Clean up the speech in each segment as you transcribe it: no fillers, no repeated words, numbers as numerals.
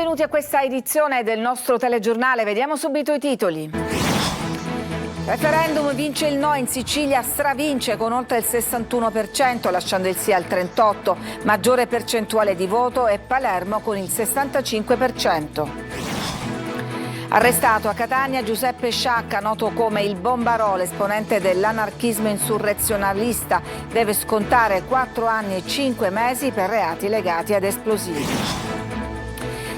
benvenuti a questa edizione del nostro telegiornale. Vediamo subito i titoli. Referendum, vince il no in Sicilia, stravince con oltre il 61%, lasciando il sì al 38%, maggiore percentuale di voto e Palermo con il 65%. Arrestato a Catania Giuseppe Sciacca, noto come il Bombarolo, esponente dell'anarchismo insurrezionalista, deve scontare 4 anni e 5 mesi per reati legati ad esplosivi.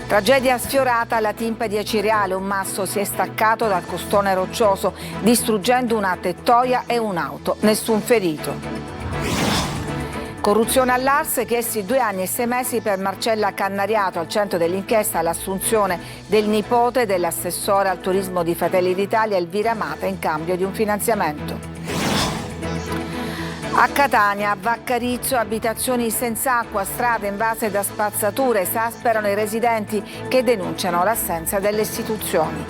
Tragedia sfiorata alla Timpadi a Ciriale, un masso si è staccato dal costone roccioso, distruggendo una tettoia e un'auto, nessun ferito. Corruzione all'Ars, chiesti 2 anni e 6 mesi per Marcella Cannariato, al centro dell'inchiesta l'assunzione del nipote dell'assessore al turismo di Fratelli d'Italia Elvira Mata in cambio di un finanziamento. A Catania, a Vaccarizzo, abitazioni senza acqua, strade invase da spazzature, esasperano i residenti che denunciano l'assenza delle istituzioni.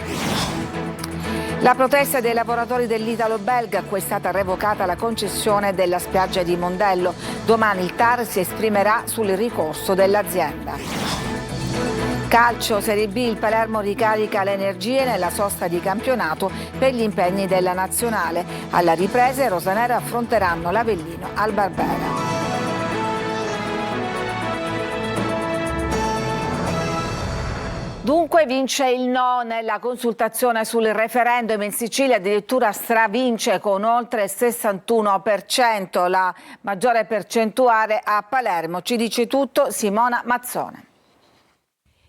La protesta dei lavoratori dell'Italo-Belga, a cui è stata revocata la concessione della spiaggia di Mondello. Domani il TAR si esprimerà sul ricorso dell'azienda. Calcio, Serie B, il Palermo ricarica le energie nella sosta di campionato per gli impegni della nazionale. Alla ripresa i rosanere affronteranno l'Avellino al Barbera. Dunque vince il no nella consultazione sul referendum in Sicilia, addirittura stravince con oltre il 61%, la maggiore percentuale a Palermo. Ci dice tutto Simona Mazzone.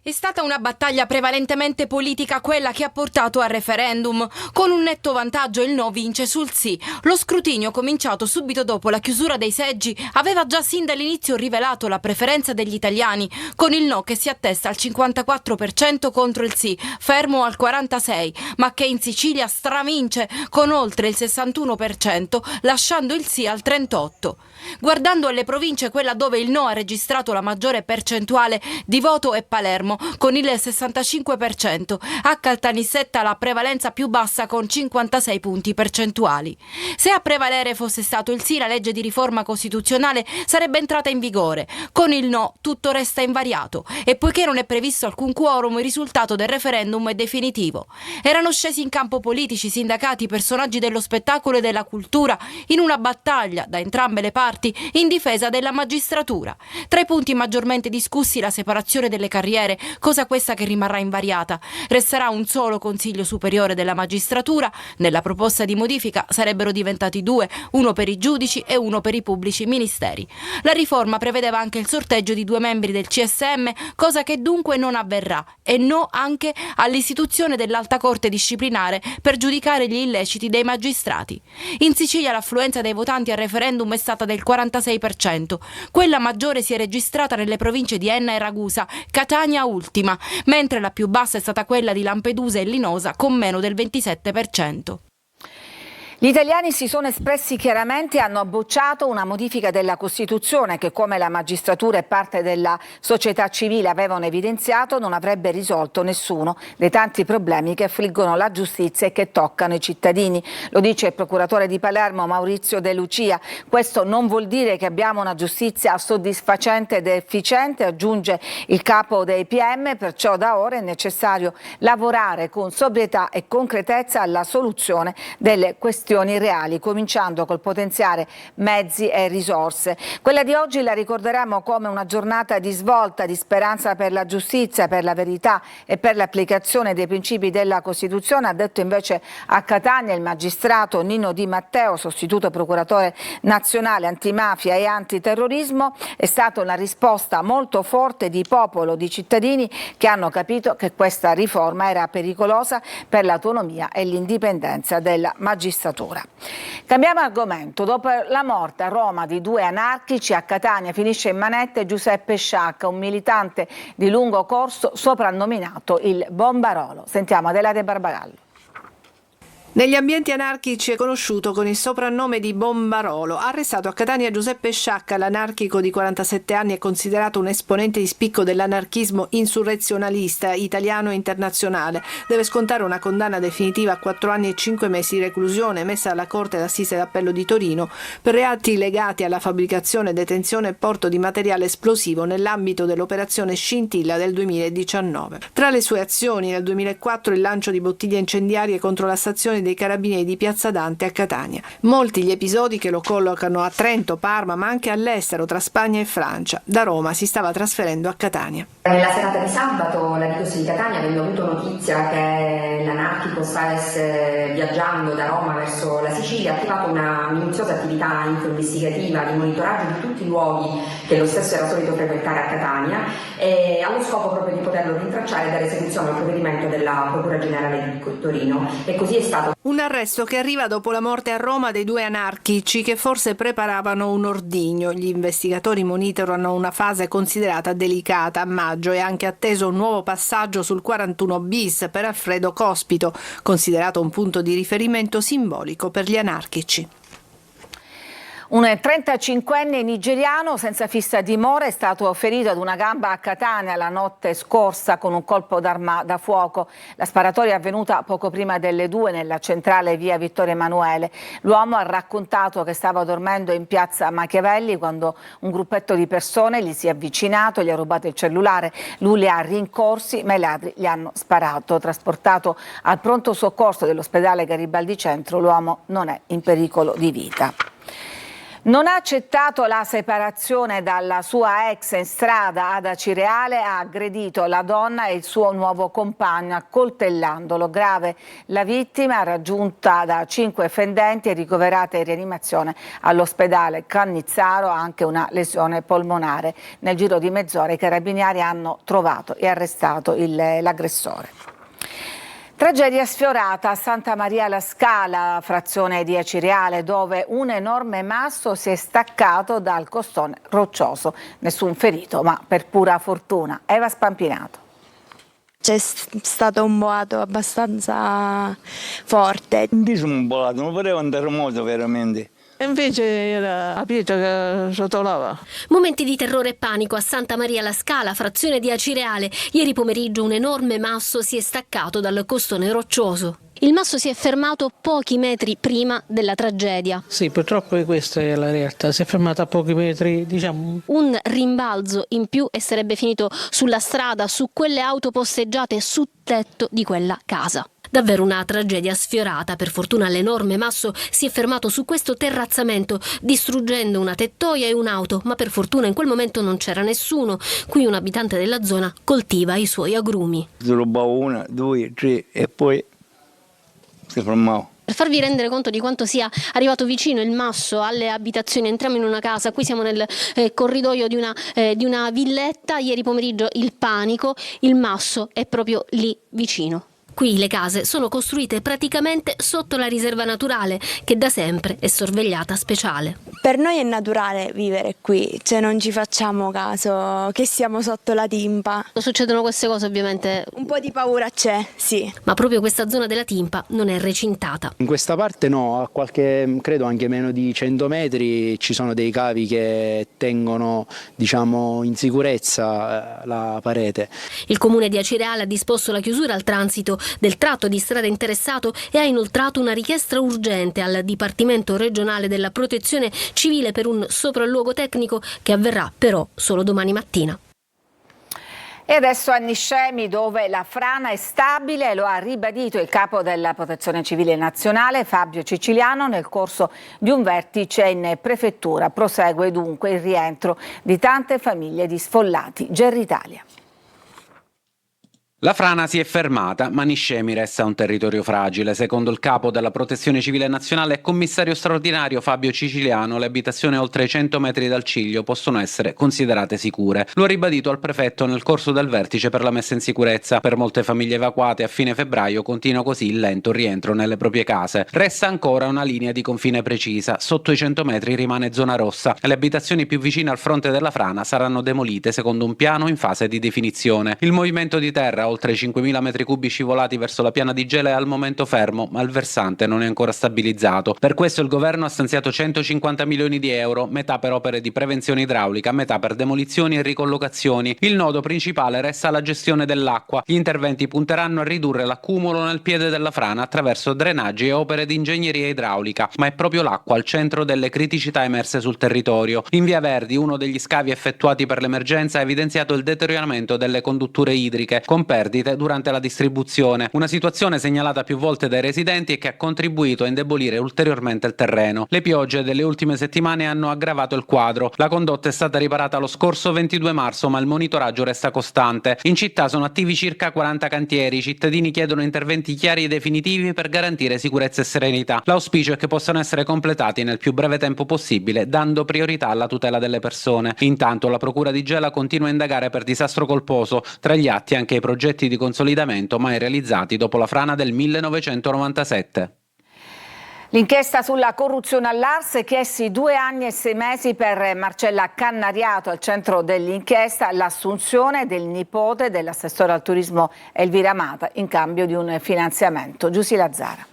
È stata una battaglia prevalentemente politica quella che ha portato al referendum. Con un netto vantaggio il no vince sul sì. Lo scrutinio, cominciato subito dopo la chiusura dei seggi, aveva già sin dall'inizio rivelato la preferenza degli italiani, con il no che si attesta al 54% contro il sì, fermo al 46%, ma che in Sicilia stravince con oltre il 61%, lasciando il sì al 38%. Guardando alle province, quella dove il no ha registrato la maggiore percentuale di voto è Palermo, con il 65%. A Caltanissetta la prevalenza più bassa con 56 punti percentuali. Se a prevalere fosse stato il sì, la legge di riforma costituzionale sarebbe entrata in vigore. Con il no tutto resta invariato e poiché non è previsto alcun quorum, il risultato del referendum è definitivo. Erano scesi in campo politici, sindacati, personaggi dello spettacolo e della cultura in una battaglia da entrambe le parti in difesa della magistratura. Tra i punti maggiormente discussi la separazione delle carriere, cosa questa che rimarrà invariata. Resterà un solo Consiglio Superiore della Magistratura. Nella proposta di modifica sarebbero diventati 2, uno per i giudici e uno per i pubblici ministeri. La riforma prevedeva anche il sorteggio di 2 membri del CSM, cosa che dunque non avverrà, e no anche all'istituzione dell'Alta Corte disciplinare per giudicare gli illeciti dei magistrati. In Sicilia l'affluenza dei votanti al referendum è stata del 46%. Quella maggiore si è registrata nelle province di Enna e Ragusa, Catania ultima, mentre la più bassa è stata quella di Lampedusa e Linosa con meno del 27%. Gli italiani si sono espressi chiaramente e hanno bocciato una modifica della Costituzione che, come la magistratura e parte della società civile avevano evidenziato, non avrebbe risolto nessuno dei tanti problemi che affliggono la giustizia e che toccano i cittadini. Lo dice il procuratore di Palermo Maurizio De Lucia. Questo non vuol dire che abbiamo una giustizia soddisfacente ed efficiente, aggiunge il capo dei PM, perciò da ora è necessario lavorare con sobrietà e concretezza alla soluzione delle questioni reali, cominciando col potenziare mezzi e risorse. Quella di oggi la ricorderemo come una giornata di svolta, di speranza per la giustizia, per la verità e per l'applicazione dei principi della Costituzione, ha detto invece a Catania il magistrato Nino Di Matteo, sostituto procuratore nazionale antimafia e antiterrorismo. È stata una risposta molto forte di popolo, di cittadini che hanno capito che questa riforma era pericolosa per l'autonomia e l'indipendenza della magistratura. Cambiamo argomento. Dopo la morte a Roma di 2 anarchici, a Catania finisce in manette Giuseppe Sciacca, un militante di lungo corso soprannominato il Bombarolo. Sentiamo Adela De Barbagallo. Negli ambienti anarchici è conosciuto con il soprannome di Bombarolo. Arrestato a Catania Giuseppe Sciacca, l'anarchico di 47 anni è considerato un esponente di spicco dell'anarchismo insurrezionalista italiano e internazionale. Deve scontare una condanna definitiva a 4 anni e 5 mesi di reclusione emessa dalla Corte d'Assise d'Appello di Torino per reati legati alla fabbricazione, detenzione e porto di materiale esplosivo nell'ambito dell'operazione Scintilla del 2019. Tra le sue azioni nel 2004 il lancio di bottiglie incendiarie contro la stazione dei Carabinieri di Piazza Dante a Catania. Molti gli episodi che lo collocano a Trento, Parma, ma anche all'estero tra Spagna e Francia. Da Roma si stava trasferendo a Catania. Nella serata di sabato la Diocesi di Catania, avendo avuto notizia che l'anarchico stesse viaggiando da Roma verso la Sicilia, ha attivato una minuziosa attività investigativa di monitoraggio di tutti i luoghi che lo stesso era solito frequentare a Catania, e allo scopo proprio di poterlo rintracciare e dare esecuzione al provvedimento della Procura Generale di Torino. E così è stato. Un arresto che arriva dopo la morte a Roma dei 2 anarchici che forse preparavano un ordigno. Gli investigatori monitorano una fase considerata delicata. A maggio è anche atteso un nuovo passaggio sul 41 bis per Alfredo Cospito, considerato un punto di riferimento simbolico per gli anarchici. Un 35enne nigeriano senza fissa dimora è stato ferito ad una gamba a Catania la notte scorsa con un colpo d'arma da fuoco. La sparatoria è avvenuta poco prima delle 2 nella centrale via Vittorio Emanuele. L'uomo ha raccontato che stava dormendo in piazza Machiavelli quando un gruppetto di persone gli si è avvicinato, gli ha rubato il cellulare, lui li ha rincorsi ma i ladri gli hanno sparato. Trasportato al pronto soccorso dell'ospedale Garibaldi Centro, l'uomo non è in pericolo di vita. Non ha accettato la separazione dalla sua ex in strada ad Acireale, ha aggredito la donna e il suo nuovo compagno accoltellandolo. Grave la vittima, raggiunta da 5 fendenti e ricoverata in rianimazione all'ospedale Cannizzaro, ha anche una lesione polmonare. Nel giro di mezz'ora i carabinieri hanno trovato e arrestato l'aggressore. Tragedia sfiorata a Santa Maria la Scala, frazione di Acireale, dove un enorme masso si è staccato dal costone roccioso. Nessun ferito, ma per pura fortuna. Eva Spampinato. C'è stato un boato abbastanza forte. Dice un boato, non pareva un terremoto veramente. Invece era la pietra che rotolava. Momenti di terrore e panico a Santa Maria la Scala, frazione di Acireale. Ieri pomeriggio un enorme masso si è staccato dal costone roccioso. Il masso si è fermato pochi metri prima della tragedia. Sì, purtroppo questa è la realtà. Si è fermata a pochi metri, diciamo. Un rimbalzo in più e sarebbe finito sulla strada, su quelle auto posteggiate, sul tetto di quella casa. Davvero una tragedia sfiorata. Per fortuna l'enorme masso si è fermato su questo terrazzamento, distruggendo una tettoia e un'auto, ma per fortuna in quel momento non c'era nessuno. Qui un abitante della zona coltiva i suoi agrumi. Rubavo 1, 2, 3 e poi si fermava. Per farvi rendere conto di quanto sia arrivato vicino il masso alle abitazioni, entriamo in una casa, qui siamo nel corridoio di una villetta. Ieri pomeriggio il panico, il masso è proprio lì vicino. Qui le case sono costruite praticamente sotto la riserva naturale, che da sempre è sorvegliata speciale. Per noi è naturale vivere qui, cioè non ci facciamo caso che siamo sotto la Timpa. Succedono queste cose ovviamente. Un po' di paura c'è, sì. Ma proprio questa zona della Timpa non è recintata. In questa parte no, a qualche, credo anche meno di 100 metri ci sono dei cavi che tengono, diciamo, in sicurezza la parete. Il comune di Acireale ha disposto la chiusura al transito del tratto di strada interessato e ha inoltrato una richiesta urgente al Dipartimento regionale della Protezione Civile per un sopralluogo tecnico che avverrà però solo domani mattina. E adesso a Niscemi, dove la frana è stabile, lo ha ribadito il capo della Protezione Civile Nazionale Fabio Ciciliano nel corso di un vertice in prefettura. Prosegue dunque il rientro di tante famiglie di sfollati. Gerri Italia. La frana si è fermata, ma Niscemi resta un territorio fragile. Secondo il capo della Protezione Civile Nazionale e commissario straordinario Fabio Ciciliano, le abitazioni oltre i 100 metri dal ciglio possono essere considerate sicure. Lo ha ribadito al prefetto nel corso del vertice per la messa in sicurezza. Per molte famiglie evacuate a fine febbraio continua così il lento rientro nelle proprie case. Resta ancora una linea di confine precisa. Sotto i 100 metri rimane zona rossa. Le abitazioni più vicine al fronte della frana saranno demolite secondo un piano in fase di definizione. Il movimento di terra oltre 5.000 metri cubi scivolati verso la piana di Gela è al momento fermo, ma il versante non è ancora stabilizzato. Per questo il governo ha stanziato 150 milioni di euro, metà per opere di prevenzione idraulica, metà per demolizioni e ricollocazioni. Il nodo principale resta la gestione dell'acqua. Gli interventi punteranno a ridurre l'accumulo nel piede della frana attraverso drenaggi e opere di ingegneria idraulica, ma è proprio l'acqua al centro delle criticità emerse sul territorio. In Via Verdi, uno degli scavi effettuati per l'emergenza ha evidenziato il deterioramento delle condutture idriche, con perdite durante la distribuzione. Una situazione segnalata più volte dai residenti e che ha contribuito a indebolire ulteriormente il terreno. Le piogge delle ultime settimane hanno aggravato il quadro. La condotta è stata riparata lo scorso 22 marzo, ma il monitoraggio resta costante. In città sono attivi circa 40 cantieri. I cittadini chiedono interventi chiari e definitivi per garantire sicurezza e serenità. L'auspicio è che possano essere completati nel più breve tempo possibile, dando priorità alla tutela delle persone. Intanto la Procura di Gela continua a indagare per disastro colposo, tra gli atti anche i progetti di consolidamento mai realizzati dopo la frana del 1997. L'inchiesta sulla corruzione all'Ars, chiesti 2 anni e 6 mesi per Marcella Cannariato. Al centro dell'inchiesta l'assunzione del nipote dell'assessore al turismo Elvira Amata in cambio di un finanziamento. Giusy Lazzara.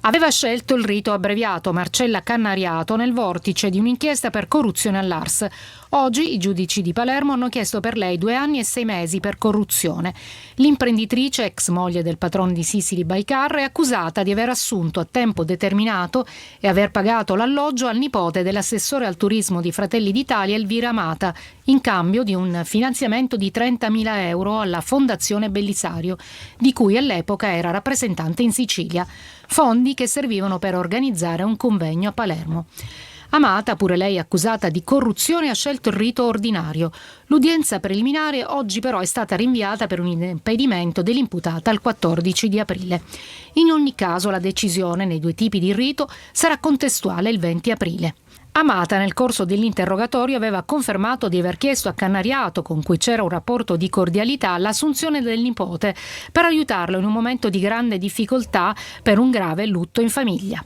Aveva scelto il rito abbreviato Marcella Cannariato nel vortice di un'inchiesta per corruzione all'Ars. Oggi i giudici di Palermo hanno chiesto per lei 2 anni e 6 mesi per corruzione. L'imprenditrice, ex moglie del patron di Sicily Bycar, è accusata di aver assunto a tempo determinato e aver pagato l'alloggio al nipote dell'assessore al turismo di Fratelli d'Italia Elvira Amata, in cambio di un finanziamento di 30.000 euro alla Fondazione Bellisario, di cui all'epoca era rappresentante in Sicilia. Fondi che servivano per organizzare un convegno a Palermo. Amata, pure lei accusata di corruzione, ha scelto il rito ordinario. L'udienza preliminare oggi però è stata rinviata per un impedimento dell'imputata al 14 di aprile. In ogni caso la decisione nei 2 tipi di rito sarà contestuale il 20 aprile. Amata nel corso dell'interrogatorio aveva confermato di aver chiesto a Cannariato, con cui c'era un rapporto di cordialità, l'assunzione del nipote per aiutarlo in un momento di grande difficoltà per un grave lutto in famiglia.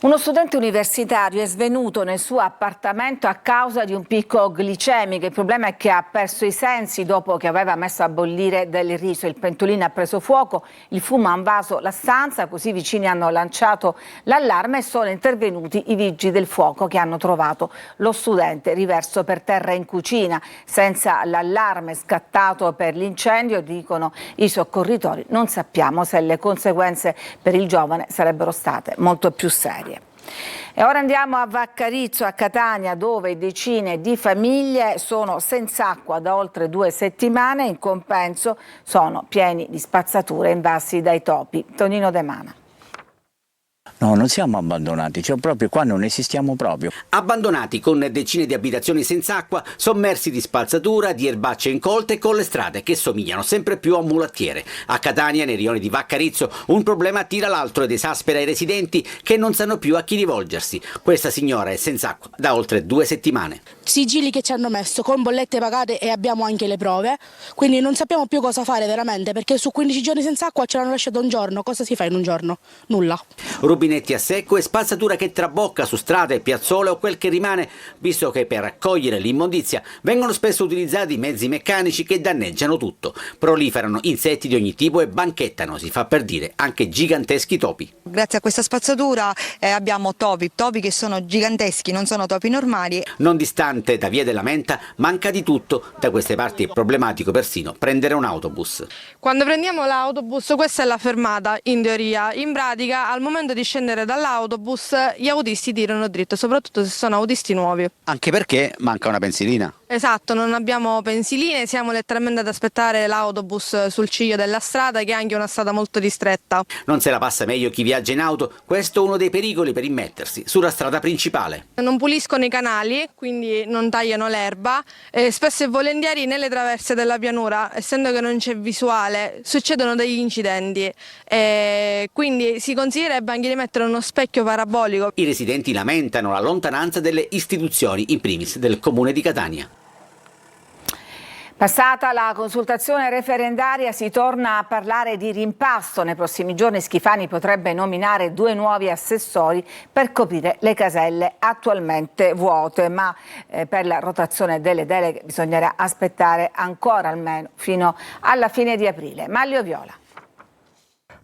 Uno studente universitario è svenuto nel suo appartamento a causa di un picco glicemico. Il problema è che ha perso i sensi dopo che aveva messo a bollire del riso. Il pentolino ha preso fuoco, il fumo ha invaso la stanza, così i vicini hanno lanciato l'allarme e sono intervenuti i vigili del fuoco che hanno trovato lo studente riverso per terra in cucina. Senza l'allarme scattato per l'incendio, dicono i soccorritori, non sappiamo se le conseguenze per il giovane sarebbero state molto più serie. E ora andiamo a Vaccarizzo, a Catania, dove decine di famiglie sono senza acqua da oltre 2 settimane. In compenso sono pieni di spazzature invasi dai topi. Tonino De Mana. No, non siamo abbandonati, cioè proprio qua non esistiamo proprio. Abbandonati con decine di abitazioni senza acqua, sommersi di spazzatura, di erbacce incolte, con le strade che somigliano sempre più a mulattiere. A Catania, nei rioni di Vaccarizzo, un problema tira l'altro ed esaspera i residenti che non sanno più a chi rivolgersi. Questa signora è senza acqua da oltre 2 settimane. Sigilli che ci hanno messo con bollette pagate e abbiamo anche le prove, quindi non sappiamo più cosa fare veramente, perché su 15 giorni senza acqua ce l'hanno lasciato un giorno. Cosa si fa in un giorno? Nulla. Rubinetti a secco e spazzatura che trabocca su strade, piazzole o quel che rimane, visto che per raccogliere l'immondizia vengono spesso utilizzati mezzi meccanici che danneggiano tutto. Proliferano insetti di ogni tipo e banchettano, si fa per dire, anche giganteschi topi. Grazie a questa spazzatura abbiamo topi che sono giganteschi, non sono topi normali. Non distante da Via della Menta manca di tutto. Da queste parti è problematico persino prendere un autobus. Quando prendiamo l'autobus, questa è la fermata in teoria. In pratica, al momento di scendere dall'autobus, gli autisti tirano dritto, soprattutto se sono autisti nuovi. Anche perché manca una pensilina. Esatto, non abbiamo pensiline, siamo letteralmente ad aspettare l'autobus sul ciglio della strada, che è anche una strada molto ristretta. Non se la passa meglio chi viaggia in auto, questo è uno dei pericoli per immettersi sulla strada principale. Non puliscono i canali, quindi non tagliano l'erba, e spesso e volentieri nelle traverse della pianura, essendo che non c'è visuale, succedono degli incidenti, quindi si consiglierebbe anche di mettere uno specchio parabolico. I residenti lamentano la lontananza delle istituzioni, in primis del comune di Catania. Passata la consultazione referendaria si torna a parlare di rimpasto. Nei prossimi giorni Schifani potrebbe nominare 2 nuovi assessori per coprire le caselle attualmente vuote, ma per la rotazione delle deleghe bisognerà aspettare ancora almeno fino alla fine di aprile. Maglio Viola.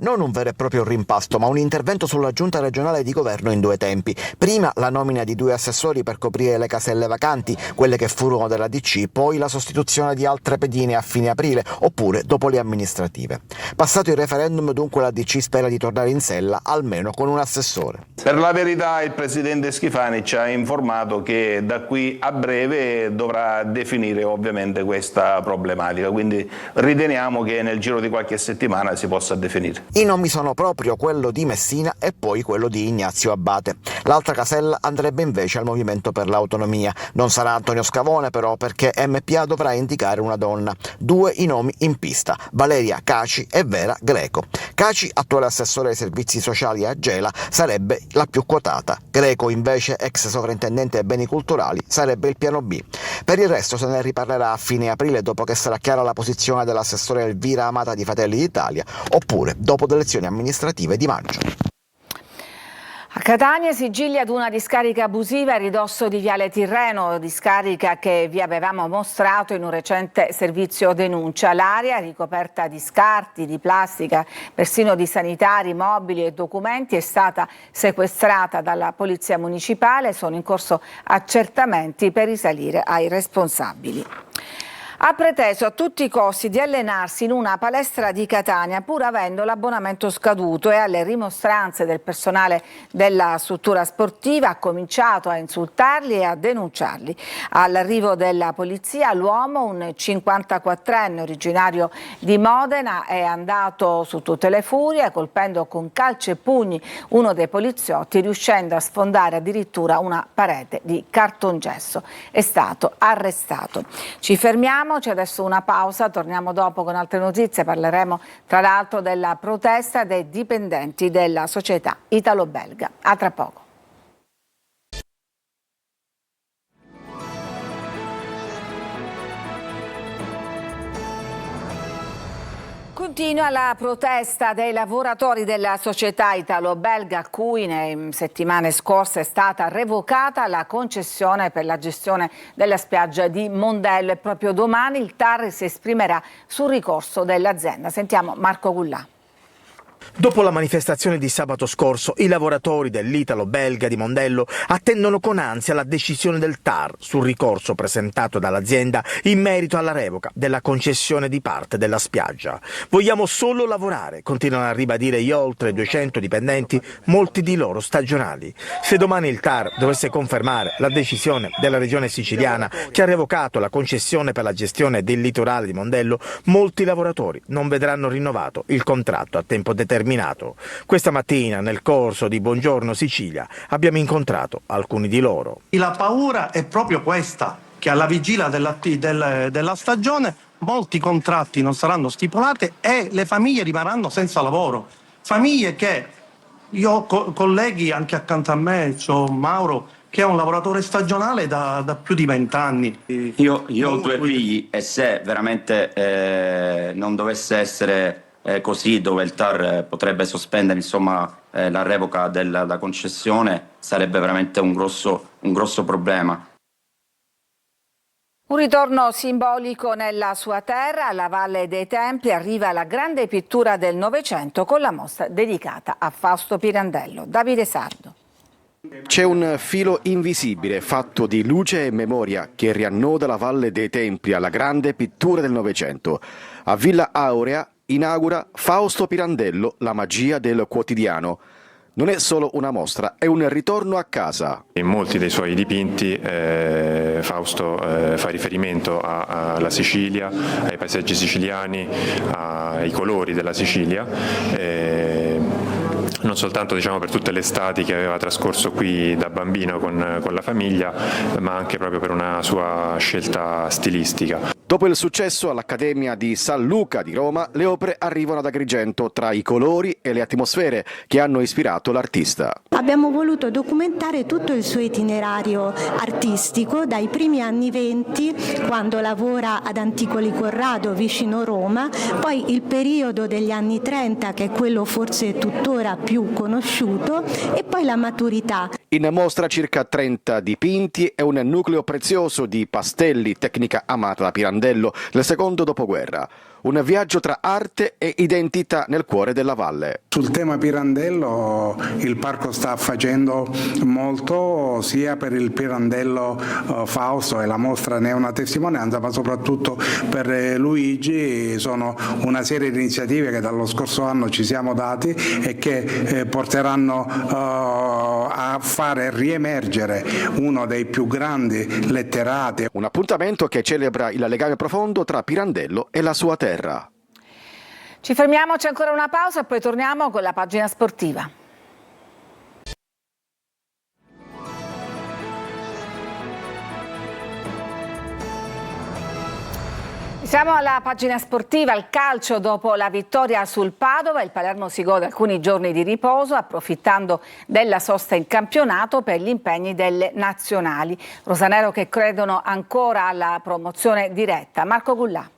Non un vero e proprio rimpasto, ma un intervento sulla giunta regionale di governo in 2 tempi. Prima la nomina di 2 assessori per coprire le caselle vacanti, quelle che furono della DC, poi la sostituzione di altre pedine a fine aprile, oppure dopo le amministrative. Passato il referendum, dunque la DC spera di tornare in sella, almeno con un assessore. Per la verità il presidente Schifani ci ha informato che da qui a breve dovrà definire ovviamente questa problematica, quindi riteniamo che nel giro di qualche settimana si possa definire. I nomi sono proprio quello di Messina e poi quello di Ignazio Abbate. L'altra casella andrebbe invece al Movimento per l'Autonomia. Non sarà Antonio Scavone però, perché MPA dovrà indicare una donna. 2 i nomi in pista: Valeria Caci e Vera Greco. Caci, attuale assessore ai servizi sociali a Gela, sarebbe la più quotata. Greco invece, ex sovrintendente ai beni culturali, sarebbe il piano B. Per il resto se ne riparlerà a fine aprile, dopo che sarà chiara la posizione dell'assessore Elvira Amata di Fratelli d'Italia, oppure dopo le elezioni amministrative di maggio. A Catania sigilli ad una discarica abusiva a ridosso di Viale Tirreno, discarica che vi avevamo mostrato in un recente servizio denuncia. L'area, ricoperta di scarti, di plastica, persino di sanitari, mobili e documenti, è stata sequestrata dalla Polizia Municipale. Sono in corso accertamenti per risalire ai responsabili. Ha preteso a tutti i costi di allenarsi in una palestra di Catania pur avendo l'abbonamento scaduto, e alle rimostranze del personale della struttura sportiva ha cominciato a insultarli e a denunciarli. All'arrivo della polizia l'uomo, un 54enne originario di Modena, è andato su tutte le furie colpendo con calci e pugni uno dei poliziotti, riuscendo a sfondare addirittura una parete di cartongesso. È stato arrestato. Ci fermiamo. C'è adesso una pausa, torniamo dopo con altre notizie, parleremo tra l'altro della protesta dei dipendenti della società italo-belga. A tra poco. Continua la protesta dei lavoratori della società italo-belga, a cui nelle settimane scorse è stata revocata la concessione per la gestione della spiaggia di Mondello, e proprio domani il TAR si esprimerà sul ricorso dell'azienda. Sentiamo Marco Gullà. Dopo la manifestazione di sabato scorso, i lavoratori dell'italo-belga di Mondello attendono con ansia la decisione del TAR sul ricorso presentato dall'azienda in merito alla revoca della concessione di parte della spiaggia. Vogliamo solo lavorare, continuano a ribadire gli oltre 200 dipendenti, molti di loro stagionali. Se domani il TAR dovesse confermare la decisione della regione siciliana che ha revocato la concessione per la gestione del litorale di Mondello, molti lavoratori non vedranno rinnovato il contratto a tempo determinato. Questa mattina, nel corso di Buongiorno Sicilia, abbiamo incontrato alcuni di loro. La paura è proprio questa, che alla vigilia della stagione molti contratti non saranno stipulati e le famiglie rimarranno senza lavoro. Famiglie che io ho colleghi anche accanto a me, c'ho Mauro, che è un lavoratore stagionale da più di 20 anni. Io ho 2 figli e se veramente non dovesse essere così, dove il TAR potrebbe sospendere la revoca della concessione, sarebbe veramente un grosso problema. Un ritorno simbolico nella sua terra, alla Valle dei Templi, arriva la grande pittura del Novecento con la mostra dedicata a Fausto Pirandello. Davide Sardo. C'è un filo invisibile fatto di luce e memoria che riannoda la Valle dei Templi alla grande pittura del Novecento. A Villa Aurea inaugura Fausto Pirandello, la magia del quotidiano. Non è solo una mostra, è un ritorno a casa. In molti dei suoi dipinti Fausto fa riferimento alla Sicilia, ai paesaggi siciliani, ai colori della Sicilia. Non soltanto per tutte le estati che aveva trascorso qui da bambino con la famiglia, ma anche proprio per una sua scelta stilistica. Dopo il successo all'Accademia di San Luca di Roma, le opere arrivano ad Agrigento tra i colori e le atmosfere che hanno ispirato l'artista. Abbiamo voluto documentare tutto il suo itinerario artistico dai primi anni 20, quando lavora ad Anticoli Corrado vicino Roma, poi il periodo degli anni 30, che è quello forse tuttora più conosciuto, e poi la maturità. In mostra circa 30 dipinti e un nucleo prezioso di pastelli, tecnica amata da Pirandello nel secondo dopoguerra. Un viaggio tra arte e identità nel cuore della valle. Sul tema Pirandello il parco sta facendo molto, sia per il Pirandello Fausto, e la mostra ne è una testimonianza, ma soprattutto per Luigi. Sono una serie di iniziative che dallo scorso anno ci siamo dati e che porteranno a fare riemergere uno dei più grandi letterati. Un appuntamento che celebra il legame profondo tra Pirandello e la sua terra. Ci fermiamo, c'è ancora una pausa e poi torniamo con la pagina sportiva. Siamo alla pagina sportiva, al calcio. Dopo la vittoria sul Padova, il Palermo si gode alcuni giorni di riposo, approfittando della sosta in campionato per gli impegni delle nazionali. Rosanero che credono ancora alla promozione diretta. Marco Gullà.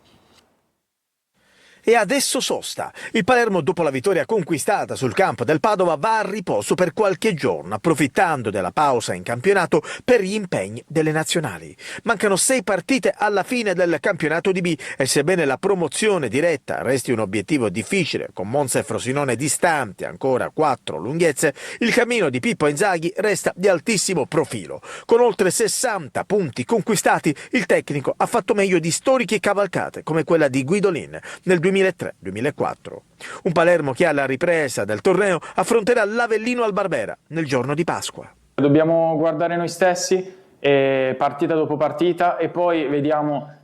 E adesso sosta. Il Palermo, dopo la vittoria conquistata sul campo del Padova, va a riposo per qualche giorno, approfittando della pausa in campionato per gli impegni delle nazionali. Mancano 6 partite alla fine del campionato di B e sebbene la promozione diretta resti un obiettivo difficile, con Monza e Frosinone distanti ancora 4 lunghezze, il cammino di Pippo Inzaghi resta di altissimo profilo. Con oltre 60 punti conquistati, il tecnico ha fatto meglio di storiche cavalcate come quella di Guidolin nel 2003-2004. Un Palermo che alla ripresa del torneo affronterà l'Avellino al Barbera nel giorno di Pasqua. Dobbiamo guardare noi stessi partita dopo partita e poi vediamo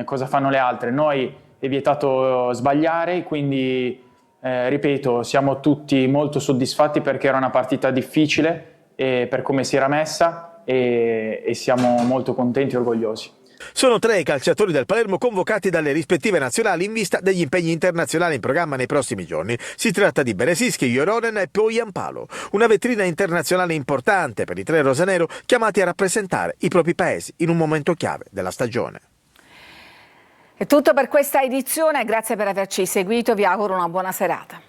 cosa fanno le altre. Noi è vietato sbagliare, quindi ripeto, siamo tutti molto soddisfatti perché era una partita difficile per come si era messa e siamo molto contenti e orgogliosi. Sono 3 i calciatori del Palermo convocati dalle rispettive nazionali in vista degli impegni internazionali in programma nei prossimi giorni. Si tratta di Beresischi, Joronen e poi Jampalo. Una vetrina internazionale importante per i 3 rosanero chiamati a rappresentare i propri paesi in un momento chiave della stagione. È tutto per questa edizione, grazie per averci seguito, vi auguro una buona serata.